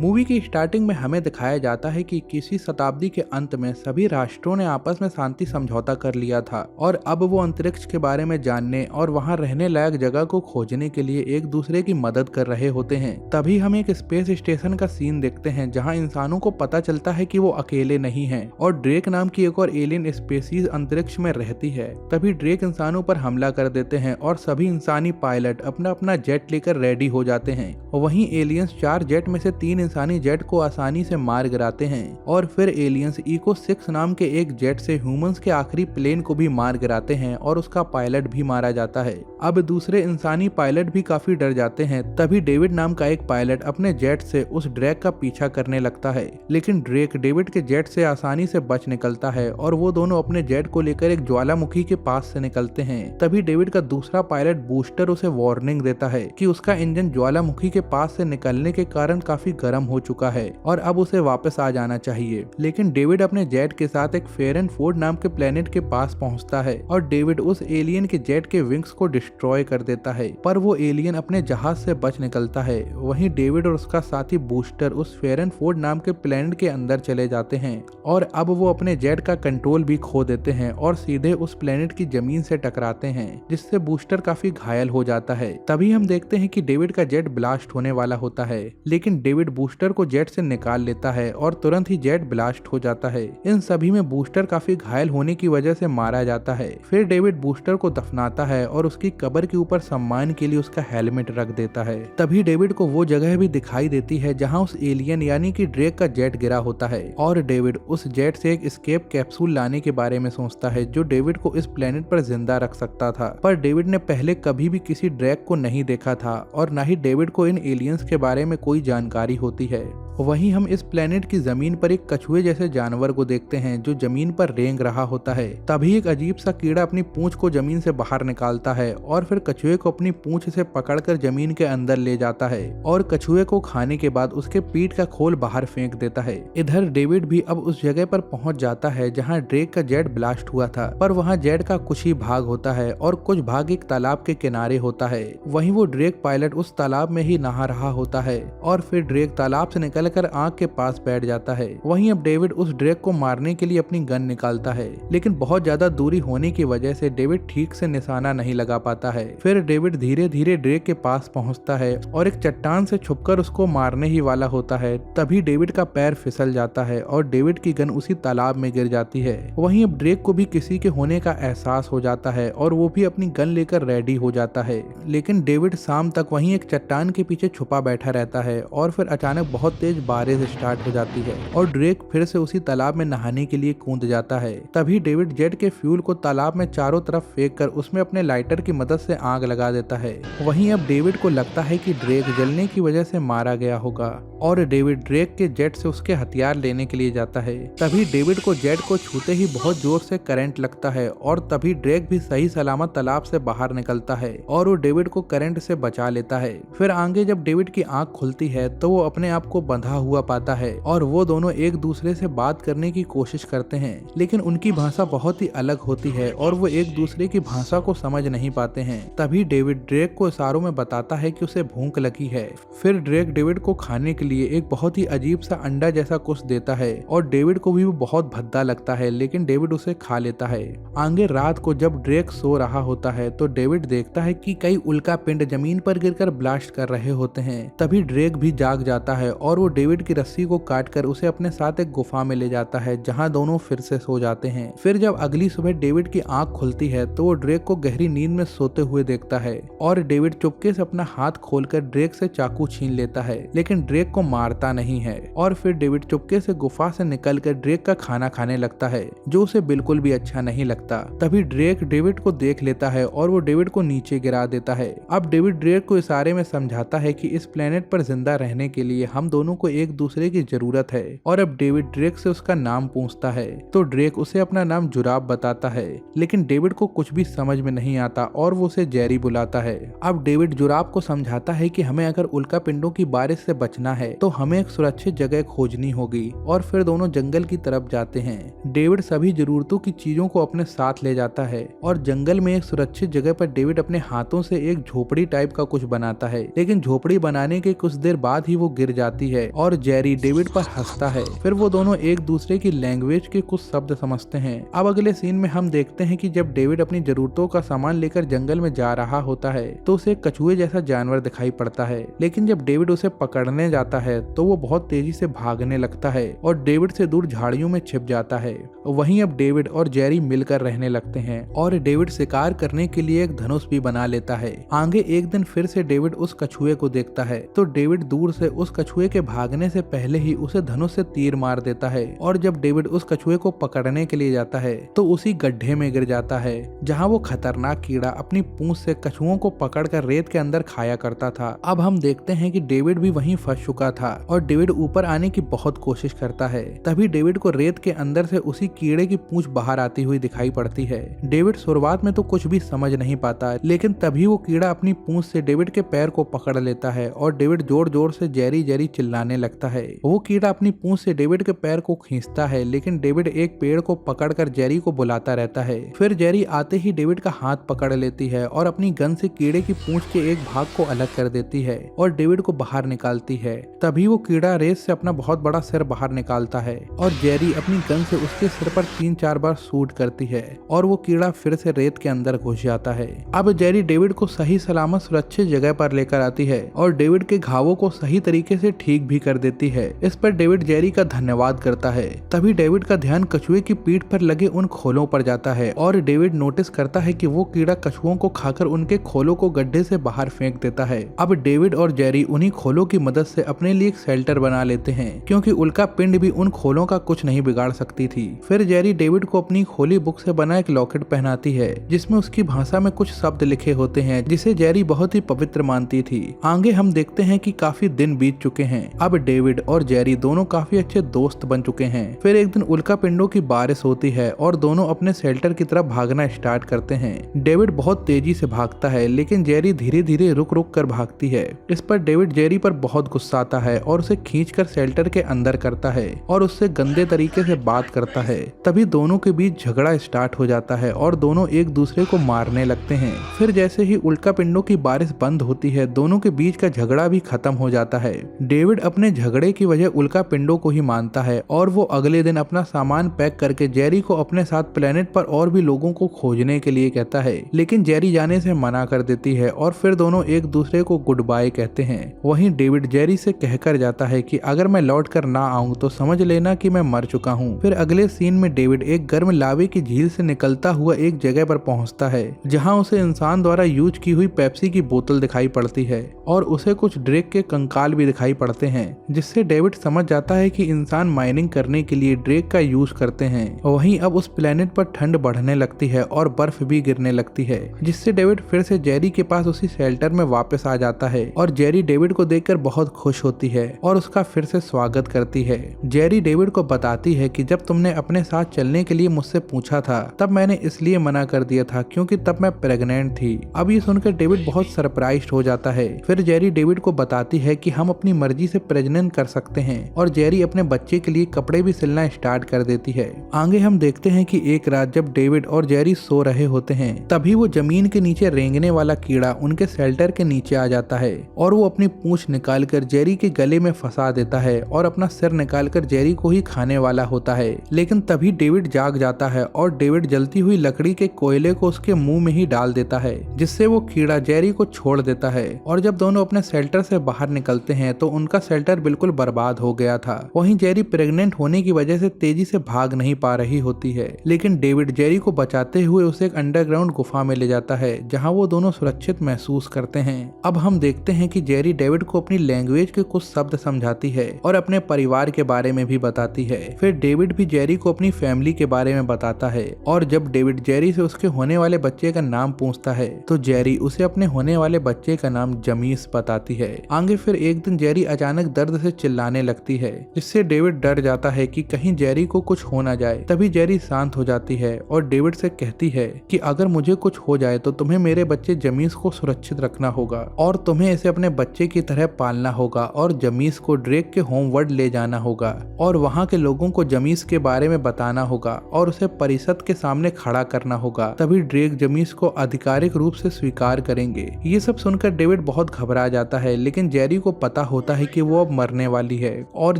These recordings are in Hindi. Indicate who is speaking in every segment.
Speaker 1: मूवी की स्टार्टिंग में हमें दिखाया जाता है कि 21वीं शताब्दी के अंत में सभी राष्ट्रों ने आपस में शांति समझौता कर लिया था और अब वो अंतरिक्ष के बारे में जानने और वहां रहने लायक जगह को खोजने के लिए एक दूसरे की मदद कर रहे होते हैं। तभी हम एक स्पेस स्टेशन का सीन देखते हैं जहां इंसानों को पता चलता है कि वो अकेले नहीं हैं और ड्रेक नाम की एक और एलियन स्पेसीज अंतरिक्ष में रहती है। तभी ड्रेक इंसानों पर हमला कर देते हैं और सभी इंसानी पायलट अपना अपना जेट लेकर रेडी हो जाते हैं। वहीं एलियंस 4 जेट में से 3 इंसानी जेट को आसानी से मार गिराते हैं और फिर एलियंस इको 6 नाम के एक जेट से ह्यूमंस के आखिरी प्लेन को भी मार गिराते हैं और उसका पायलट भी मारा जाता है। अब दूसरे इंसानी पायलट भी काफी डर जाते हैं। तभी डेविड नाम का एक पायलट अपने जेट से उस ड्रैक का पीछा करने लगता है, लेकिन ड्रेक डेविड के जेट से आसानी से बच निकलता है और वो दोनों अपने जेट को लेकर एक ज्वालामुखी के पास से निकलते हैं। तभी डेविड का दूसरा पायलट बूस्टर उसे वार्निंग देता है कि उसका इंजन ज्वालामुखी के पास से निकलने के कारण काफी गर्म हो चुका है और अब उसे वापस आ जाना चाहिए। लेकिन डेविड अपने जेट के साथ एक फेरेनफोर्ड नाम के प्लेनेट के पास पहुंचता है और डेविड उस एलियन के जेट के विंग्स को डिस्ट्रॉय कर देता है, पर वो एलियन अपने जहाज से बच निकलता है। वहीं डेविड और उसका साथी बूस्टर उस फेरेनफोर्ड नाम के प्लेनेट के अंदर चले जाते हैं और अब वो अपने जेट का कंट्रोल भी खो देते हैं और सीधे उस प्लेनेट की जमीन से टकराते हैं, जिससे बूस्टर काफी घायल हो जाता है। तभी हम देखते हैं कि डेविड का जेट ब्लास्ट होने वाला होता है, लेकिन डेविड बूस्टर को जेट से निकाल लेता है और तुरंत ही जेट ब्लास्ट हो जाता है। इन सभी में बूस्टर काफी घायल होने की वजह से मारा जाता है। फिर डेविड बूस्टर को दफनाता है और उसकी कब्र के ऊपर सम्मान के लिए उसका हेलमेट रख देता है। तभी डेविड को वो जगह भी दिखाई देती है जहां उस एलियन यानी कि ड्रेक का जेट गिरा होता है और डेविड उस जेट से एक एस्केप कैप्सूल लाने के बारे में सोचता है जो डेविड को इस प्लेनेट पर जिंदा रख सकता था। पर डेविड ने पहले कभी भी किसी ड्रैक को नहीं देखा था और न ही डेविड को इन एलियंस के बारे में कोई जानकारी होती है। वहीं हम इस प्लेनेट की जमीन पर एक कछुए जैसे जानवर को देखते हैं जो जमीन पर रेंग रहा होता है। तभी एक अजीब सा कीड़ा अपनी पूंछ को जमीन से बाहर निकालता है और फिर कछुए को अपनी पूंछ से पकड़कर जमीन के अंदर ले जाता है और कछुए को खाने के बाद उसके पीठ का खोल बाहर फेंक देता है। इधर डेविड भी अब उस जगह पर पहुंच जाता है जहां ड्रेक का जेट ब्लास्ट हुआ था, पर वहां जेट का कुछ ही भाग होता है और कुछ भाग एक तालाब के किनारे होता है। वहीं वो ड्रेक पायलट उस तालाब में ही नहा रहा होता है और फिर ड्रेक तालाब से निकल कर आग के पास बैठ जाता है। वहीं अब डेविड उस ड्रेक को मारने के लिए अपनी गन निकालता है, लेकिन बहुत ज्यादा दूरी होने की वजह से डेविड ठीक से निशाना नहीं लगा पाता है। फिर डेविड धीरे धीरे ड्रेक के पास पहुंचता है और एक चट्टान से छुपकर उसको मारने ही वाला होता है। तभी डेविड का पैर फिसल जाता है और डेविड की गन उसी तालाब में गिर जाती है। वहीं अब ड्रेक को भी किसी के होने का एहसास हो जाता है और वो भी अपनी गन लेकर रेडी हो जाता है, लेकिन डेविड शाम तक वहीं एक चट्टान के पीछे छुपा बैठा रहता है और फिर अचानक बहुत तेज बारिश स्टार्ट हो जाती है और ड्रेक फिर से उसी तालाब में नहाने के लिए कूद जाता है। तभी डेविड जेट के फ्यूल को तालाब में चारों तरफ फेंक कर उसमें अपने लाइटर की मदद से आग लगा देता है। वहीं अब डेविड को लगता है कि ड्रेक जलने की वजह से मारा गया होगा और डेविड ड्रेक के जेट से उसके हथियार लेने के लिए जाता है। तभी डेविड को जेट को छूते ही बहुत जोर से करंट लगता है और तभी ड्रेक भी सही सलामत तालाब से बाहर निकलता है और वो डेविड को करंट से बचा लेता है। फिर आगे जब डेविड की आंख खुलती है तो वो अपने आप को बंधा हुआ पाता है और वो दोनों एक दूसरे से बात करने की कोशिश करते हैं, लेकिन उनकी भाषा बहुत ही अलग होती है और वो एक दूसरे की भाषा को समझ नहीं पाते हैं। तभी डेविड ड्रेक को इशारों में बताता है कि उसे भूख लगी है। फिर ड्रेक डेविड को खाने के लिए एक बहुत ही अजीब सा अंडा जैसा कुछ देता है और डेविड को भी वो बहुत भद्दा लगता है, लेकिन डेविड उसे खा लेता है। आगे रात को जब ड्रेक सो रहा होता है तो डेविड देखता है कि कई उल्का पिंड जमीन पर गिरकर ब्लास्ट कर रहे होते हैं। तभी ड्रेक भी जाग जाता है और वो डेविड की रस्सी को काटकर उसे अपने साथ एक गुफा में ले जाता है जहां दोनों फिर से सो जाते हैं। फिर जब अगली सुबह डेविड की आंख खुलती है तो वो ड्रेक को गहरी नींद में सोते हुए देखता है और डेविड चुपके से अपना हाथ खोलकर ड्रेक से चाकू छीन लेता है, लेकिन ड्रेक को मारता नहीं है और फिर डेविड चुपके से गुफा से निकलकर ड्रेक का खाना खाने लगता है जो उसे बिल्कुल भी अच्छा नहीं लगता। तभी ड्रेक डेविड को देख लेता है और वो डेविड को नीचे गिरा देता है। अब डेविड ड्रेक को इशारे में समझाता है कि इस प्लेनेट पर जिंदा रहने के लिए हम दोनों को एक दूसरे की जरूरत है और अब डेविड ड्रेक से उसका नाम पूछता है तो ड्रेक उसे अपना नाम जुराब बताता है, लेकिन डेविड को कुछ भी समझ में नहीं आता और वो उसे जेरी बुलाता है। अब डेविड जुराब को समझाता है कि हमें अगर उल्का पिंडों की बारिश से बचना है तो हमें एक सुरक्षित जगह खोजनी होगी। और फिर दोनों जंगल की तरफ जाते हैं। डेविड सभी जरूरतों की चीजों को अपने साथ ले जाता है और जंगल में एक सुरक्षित जगह पर डेविड अपने हाथों से एक झोपड़ी टाइप का कुछ बनाता है, लेकिन झोपड़ी बनाने के कुछ देर बाद ही वो गिर जाती है और जेरी डेविड पर हंसता है। फिर वो दोनों एक दूसरे की लैंग्वेज के कुछ शब्द समझते हैं। अब अगले सीन में हम देखते हैं कि जब डेविड अपनी जरूरतों का सामान लेकर जंगल में जा रहा होता है तो उसे एक कछुए जैसा जानवर दिखाई पड़ता है, लेकिन जब डेविड उसे पकड़ने जाता है तो वो बहुत तेजी से भागने लगता है और डेविड से दूर झाड़ियों में छिप जाता है। वहीं अब डेविड और जेरी मिलकर रहने लगते हैं और डेविड शिकार करने के लिए एक धनुष भी बना लेता है। आगे एक दिन फिर से डेविड उस कछुए को देखता है तो डेविड दूर से उस कछुए के भागने से पहले ही उसे धनुष से तीर मार देता है और जब डेविड उस कछुए को पकड़ने के लिए जाता है तो उसी गड्ढे में गिर जाता है जहां वो खतरनाक कीड़ा अपनी पूंछ से कछुओं को पकड़कर रेत के अंदर खाया करता था। अब हम देखते हैं कि डेविड भी वहीं फंस चुका था और डेविड ऊपर आने की बहुत कोशिश करता है। तभी डेविड को रेत के अंदर से उसी कीड़े की पूंछ बाहर आती हुई दिखाई पड़ती है। डेविड शुरुआत में तो कुछ भी समझ नहीं पाता, लेकिन तभी वो कीड़ा अपनी पूंछ से डेविड के पैर को पकड़ लेता है और डेविड जोर जोर से जेरी जेरी चिल्लाने लगता है। वो कीड़ा अपनी पूंछ से डेविड के पैर को खींचता है, लेकिन डेविड एक पेड़ को पकड़कर जेरी को बुलाता रहता है। फिर जेरी आते ही डेविड का हाथ पकड़ लेती है और अपनी गन से कीड़े की पूंछ के एक भाग को अलग कर देती है और डेविड को बाहर निकालती है। तभी वो कीड़ा रेत से अपना बहुत बड़ा सिर बाहर निकालता है और जेरी अपनी गन से उसके सिर पर 3-4 बार शूट करती है और वो कीड़ा फिर से रेत के अंदर घुस जाता है। अब जेरी डेविड को सही सलामत सुरक्षित जगह पर लेकर आती है और डेविड के घावों को सही तरीके से ठीक भी कर देती है। इस पर डेविड जेरी का धन्यवाद करता है। तभी डेविड का ध्यान कछुए की पीठ पर लगे उन खोलों पर जाता है और डेविड नोटिस करता है कि वो कीड़ा कछुओं को खाकर उनके खोलों को गड्ढे से बाहर फेंक देता है। अब डेविड और जेरी उन्हीं खोलों की मदद से अपने लिए एक शेल्टर बना लेते हैं, क्योंकि उल्का पिंड भी उन खोलों का कुछ नहीं बिगाड़ सकती थी। फिर जेरी डेविड को अपनी खोली बुक से बना एक लॉकेट पहनाती है जिसमें उसकी भाषा में कुछ शब्द लिखे होते हैं जिसे जेरी बहुत ही पवित्र मानती थी। आगे हम देखते हैं कि काफी दिन बीत चुके हैं। अब डेविड और जेरी दोनों काफी अच्छे दोस्त बन चुके हैं। फिर एक दिन उल्का पिंडों की बारिश होती है और दोनों अपने शेल्टर की तरफ भागना स्टार्ट करते हैं। डेविड बहुत तेजी से भागता है, लेकिन जेरी धीरे धीरे रुक रुक कर भागती है। इस पर डेविड जेरी पर बहुत गुस्सा आता है और उसे खींचकर शेल्टर के अंदर करता है और उससे गंदे तरीके से बात करता है। तभी दोनों के बीच झगड़ा स्टार्ट हो जाता है और दोनों एक दूसरे को मारने लगते हैं। फिर जैसे ही उल्का पिंडों की बारिश बंद होती है, दोनों के बीच का झगड़ा भी खत्म हो जाता है। डेविड अपने झगड़े की वजह उल्का पिंडों को ही मानता है और वो अगले दिन अपना सामान पैक करके जेरी को अपने साथ प्लेनेट पर और भी लोगों को खोजने के लिए कहता है, लेकिन जेरी जाने से मना कर देती है और फिर दोनों एक दूसरे को गुड बाय कहते हैं। वहीं डेविड जेरी से कहकर जाता है कि अगर मैं लौट कर ना आऊं तो समझ लेना कि मैं मर चुका हूं। फिर अगले सीन में डेविड एक गर्म लावे की झील से निकलता हुआ एक जगह पर पहुंचता है जहां उसे इंसान द्वारा यूज की हुई पेप्सी की बोतल दिखाई पड़ती है और उसे कुछ ड्रेक के कंकाल भी दिखाई पड़ते हैं, जिससे डेविड समझ जाता है कि इंसान माइनिंग करने के लिए ड्रेक का यूज करते हैं। वहीं अब उस प्लेनेट पर ठंड बढ़ने लगती है और बर्फ भी गिरने लगती है, जिससे डेविड फिर से जेरी के पास उसी शेल्टर में वापस आ जाता है और जेरी डेविड को देखकर बहुत खुश होती है और उसका फिर से स्वागत करती है। जेरी डेविड को बताती है कि जब तुमने अपने साथ चलने के लिए मुझसे पूछा था तब मैंने इसलिए मना कर दिया था क्योंकि तब मैं प्रेग्नेंट थी। अब ये सुनकर डेविड बहुत सरप्राइज्ड हो जाता है। फिर जेरी डेविड को बताती है कि हम अपनी मर्जी से प्रेग्नेंट कर सकते हैं और जेरी अपने बच्चे के लिए कपड़े भी सिलना स्टार्ट कर देती है। आगे हम देखते हैं कि एक रात जब डेविड और जेरी सो रहे होते हैं तभी वो जमीन के नीचे रेंगने वाला कीड़ा उनके शेल्टर के नीचे आ जाता है और वो अपनी पूंछ निकालकर जेरी के गले में फंसा देता है और अपना सिर निकालकर जेरी को ही खाने वाला होता है। लेकिन तभी डेविड जाग जाता है और डेविड जलती हुई लकड़ी के कोयले को उसके मुंह में ही डाल देता है, जिससे वो कीड़ा जेरी को छोड़ देता है। और जब दोनों अपने शेल्टर से बाहर निकलते हैं तो उनका शेल्टर बिल्कुल बर्बाद हो गया था। वहीं जेरी प्रेग्नेंट होने की वजह से तेजी से भाग नहीं पा रही होती है, लेकिन डेविड जेरी को बचाते हुए उसे एक अंडरग्राउंड गुफा में ले जाता है जहां वो दोनों सुरक्षित महसूस करते हैं। अब हम देखते हैं कि जेरी डेविड को अपनी लैंग्वेज के कुछ शब्द समझाती है और अपने परिवार के बारे में भी बताती है। फिर डेविड भी जेरी को अपनी फैमिली के बारे में बताता है और जब डेविड जेरी से उसके होने वाले बच्चे का नाम पूछता है तो जेरी उसे अपने होने वाले बच्चे का नाम जमीस बताती है। आगे फिर एक दिन जेरी अचानक दर्द से चिल्लाने लगती है, जिससे डेविड डर जाता है कि कहीं जेरी को कुछ हो ना जाए। तभी जेरी शांत हो जाती है और डेविड से कहती है कि अगर मुझे कुछ हो जाए तो तुम्हें मेरे बच्चे जमीस को सुरक्षित रखना होगा और तुम्हें इसे अपने बच्चे की तरह पालना होगा और जमीस को ड्रेक के होमवर्ल्ड ले जाना होगा और वहाँ के लोगों को जमीस के बारे में बताना होगा और उसे परिषद के सामने खड़ा करना होगा। तभी ड्रेक जमीस को आधिकारिक रूप से स्वीकार करेंगे। ये सब सुनकर डेविड बहुत घबरा जाता है, लेकिन जेरी को पता होता है कि वो अब मरने वाली है और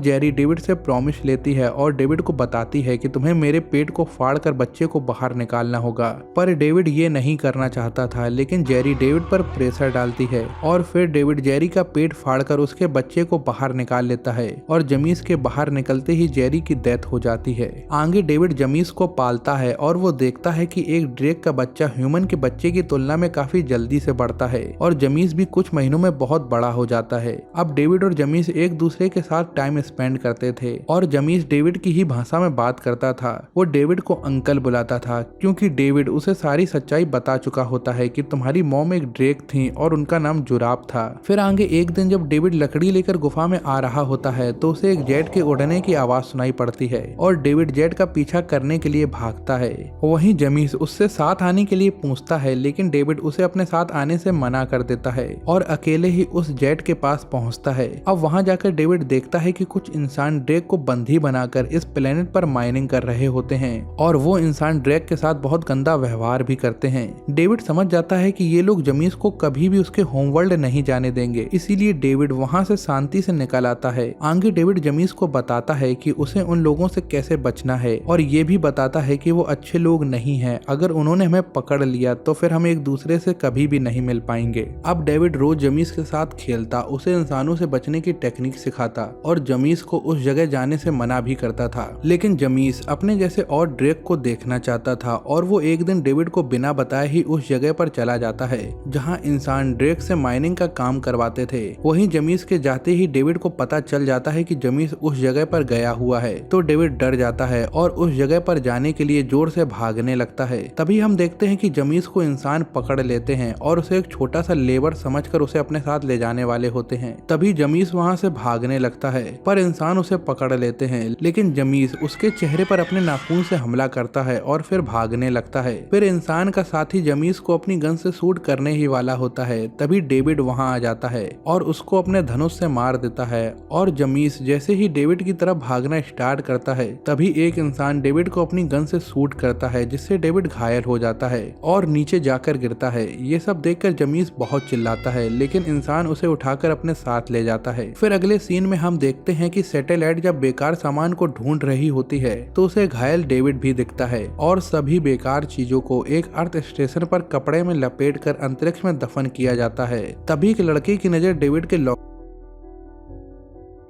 Speaker 1: जेरी डेविड से प्रॉमिस लेती है और डेविड को बताती है कि तुम्हें मेरे पेट को फाड़कर बच्चे को बाहर निकालना होगा। पर डेविड ये नहीं करना चाहता था, लेकिन जेरी डेविड पर प्रेशर डालती है और फिर डेविड जेरी का पेट फाड़कर उसके बच्चे को बाहर निकाल लेता है और जमीस के बाहर निकलते ही जेरी की डेथ हो जाती है। आगे डेविड जमीस को पालता है और वो देखता है कि एक ड्रेक का बच्चा ह्यूमन के बच्चे की तुलना में काफी जल्दी से बढ़ता है और जमीस भी कुछ महीनों में बहुत बड़ा हो जाता है। अब डेविड और जमीस एक दूसरे के साथ टाइम स्पेंड करते थे और जमीस डेविड की ही भाषा में बात करता था। वो डेविड को अंकल बुलाता था क्योंकि डेविड उसे सारी सच्चाई बता चुका होता है कि तुम्हारी मॉम एक ड्रेक थी और उनका नाम जुराब था। फिर आगे एक दिन जब डेविड लकड़ी लेकर गुफा में आ रहा होता है तो उसे एक जेट के उड़ने की आवाज सुनाई पड़ती है और डेविड जेट का पीछा करने के लिए भागता है। वहीं जमीस उससे साथ आने के लिए पूछता है, लेकिन डेविड उसे अपने साथ आने से मना कर देता है और अकेले ही उस जेट के पास पहुंचता है। अब वहां जाकर डेविड देखता है कि कुछ इंसान ड्रेक को बंदी बनाकर इस प्लेनेट पर माइनिंग कर रहे होते हैं और वो इंसान ड्रेक के साथ बहुत गंदा व्यवहार भी करते हैं। डेविड समझ जाता है कि ये लोग जमीस को कभी भी उसके होमवर्ल्ड नहीं जाने देंगे, इसीलिए डेविड वहां से शांति से निकल आता है। आगे डेविड जमीस को बताता है कि उसे उन लोगों से कैसे बचना है और ये भी बताता है कि वो अच्छे लोग नहीं हैं। अगर उन्होंने हमें पकड़ लिया तो फिर हम एक दूसरे से कभी भी नहीं मिल पाएंगे। अब डेविड रोज जमीस के साथ खेलता, उसे इंसानों से बचने की टेक्निक सिखाता और जमीस को उस जगह जाने से मना भी करता था। लेकिन जमीस अपने जैसे और ड्रेक को देखना चाहता था और वो एक दिन डेविड को बिना बताए ही उस जगह पर चला जाता है जहां इंसान ड्रेक से माइनिंग का काम करवाते थे। वहीं जमीस के जाते ही डेविड को पता चल जाता है कि जमीस उस जगह पर गया हुआ है, तो डेविड डर जाता है और उस जगह पर जाने के लिए जोर से भागने लगता है। तभी हम देखते हैं कि जमीस को इंसान पकड़ लेते हैं और उसे एक छोटा सा लेबर समझकर उसे अपने साथ ले जाने वाले होते हैं। तभी जमीस वहां से भागने लगता है पर इंसान उसे पकड़ लेते हैं, लेकिन जमीस उसके चेहरे पर अपने नाखून से हमला करता है और फिर भागने लगता है। फिर इंसान का साथी जमीस को अपनी गन से शूट करने ही वाला होता है। तभी डेविड वहां आ जाता है और उसको अपने धनुष से मार देता है और जमीस जैसे ही डेविड की तरफ भागना स्टार्ट करता है तभी एक इंसान डेविड को अपनी गन से शूट करता है, जिससे डेविड घायल हो जाता है और नीचे जाकर गिरता है। ये सब देखकर जमीस बहुत चिल्लाता है, लेकिन इंसान उसे उठाकर अपने साथ ले जाता है। फिर अगले सीन में हम देखते हैं कि सैटेलाइट जब बेकार सामान को ढूंढ रही होती है तो उसे घायल डेविड भी दिखता है और सभी बेकार चीजों को एक अर्थ स्टेशन पर कपड़े में लपेटकर अंतरिक्ष में दफन किया जाता है। तभी एक लड़के की नजर डेविड के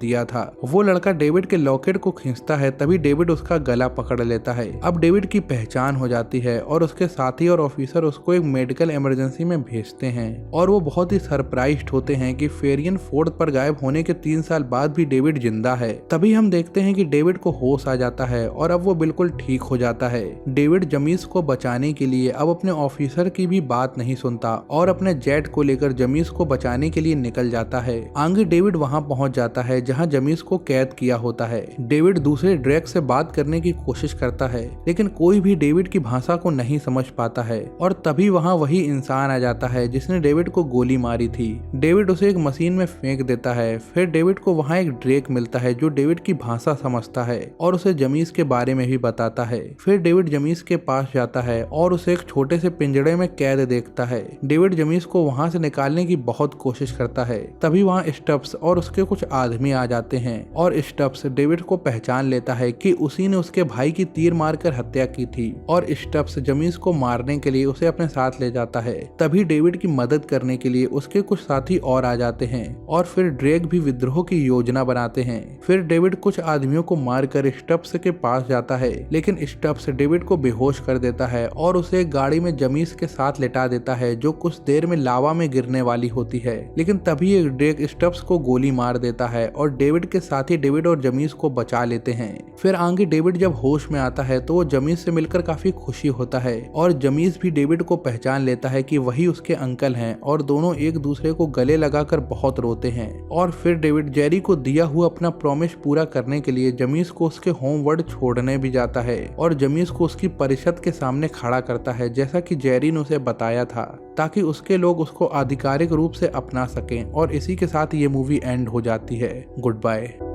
Speaker 1: दिया था। वो लड़का डेविड के लॉकेट को खींचता है, तभी डेविड उसका गला पकड़ लेता है। अब डेविड की पहचान हो जाती है और उसके साथी और ऑफिसर उसको एक मेडिकल इमरजेंसी में भेजते हैं और वो बहुत ही सरप्राइज्ड होते हैं कि फेरियन फोर्थ पर गायब होने के 3 साल बाद भी डेविड जिंदा है। तभी हम देखते हैं कि डेविड को होश आ जाता है और अब वो बिल्कुल ठीक हो जाता है। डेविड जमीस को बचाने के लिए अब अपने ऑफिसर की भी बात नहीं सुनता और अपने जेट को लेकर जमीस को बचाने के लिए निकल जाता है। आगे डेविड वहां पहुंच जाता है जहां जमीस को कैद किया होता है। डेविड दूसरे ड्रेक से बात करने की कोशिश करता है, लेकिन कोई भी डेविड की भाषा को नहीं समझ पाता है और तभी वहां वही इंसान आ जाता है जिसने डेविड को गोली मारी थी। डेविड उसे एक मशीन में फेंक देता है। फिर डेविड को वहां एक ड्रेक मिलता है जो डेविड की भाषा समझता है और उसे जमीस के बारे में भी बताता है। फिर डेविड जमीस के पास जाता है और उसे एक छोटे से पिंजड़े में कैद देखता है। डेविड जमीस को वहां से निकालने की बहुत कोशिश करता है। तभी वहां स्टब्स और उसके कुछ आदमी आ जाते हैं और स्टब्स डेविड को पहचान लेता है कि उसी ने उसके भाई की तीर मारकर हत्या की थी और स्टब्स जमीस को मारने के लिए उसे अपने साथ ले जाता है। तभी डेविड की मदद करने के लिए उसके कुछ साथी और आ जाते हैं और फिर ड्रेक भी विद्रोह की योजना बनाते हैं। फिर डेविड कुछ आदमियों को मारकर स्टब्स के पास जाता है, लेकिन स्टब्स डेविड को बेहोश कर देता है और उसे एक गाड़ी में जमीस के साथ लेटा देता है जो कुछ देर में लावा में गिरने वाली होती है। लेकिन तभी एक ड्रेक स्टब्स को गोली मार देता है और और डेविड के साथी डेविड और जमीस को बचा लेते हैं। फिर आगे डेविड जब होश में आता है तो वो जमीस से मिलकर काफी खुशी होता है और जमीस भी डेविड को पहचान लेता है कि वही उसके अंकल हैं और दोनों एक दूसरे को गले लगाकर बहुत रोते हैं। और फिर डेविड जेरी को दिया हुआ अपना प्रॉमिस पूरा करने के लिए जमीस को उसके होम वर्ल्ड छोड़ने भी जाता है और जमीस को उसकी परिषद के सामने खड़ा करता है जैसा कि जेरी ने उसे बताया था, ताकि उसके लोग उसको आधिकारिक रूप से अपना सकें। और इसी के साथ ये मूवी एंड हो जाती है। Good bye.